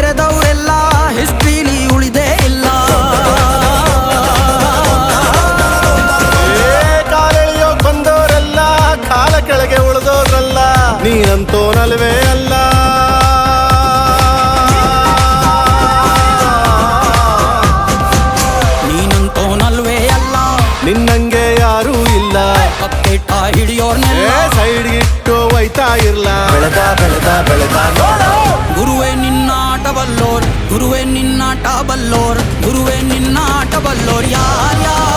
ಮೆರೆದವರೆಲ್ಲ ಹಿಸ್ಟ್ರಿಲಿ ಉಳಿದೇ ಇಲ್ಲ. ಕಾಲೆಳೆಯೋ ಬಂದವರೆಲ್ಲ ಕಾಲ ಕೆಳಗೆ ಉಳಿದೋದ್ರಲ್ಲ, ನೀನಂತೋನಲ್ವೇ ಅಲ್ಲ. ನೀನಂತೋನಲ್ವೇ ಅಲ್ಲ, ನಿನ್ನಂಗೆ ಯಾರೂ ಇಲ್ಲ. ಪಕ್ಕೇಟ ಹಿಡಿಯೋರ್ನೆಲ್ಲ ಸೈಡ್ ಇಟ್ಟು ಒಯ್ತಾ ಇರ್ಲ. ಬೆಳೆದ ಬೆಳೆದ ಬೆಳೆದ ನೋಡು. ಗುರುವೇ ನಿನ್ನಾಟ ಬಲ್ಲೋರ್, ಗುರುವೇ ನಿನ್ನಾಟ ಬಲ್ಲೋರ್, ಗುರುವೇ ನಿನ್ನಾಟ ಬಲ್ಲೋರ್ ಯಾರ್ಯಾರು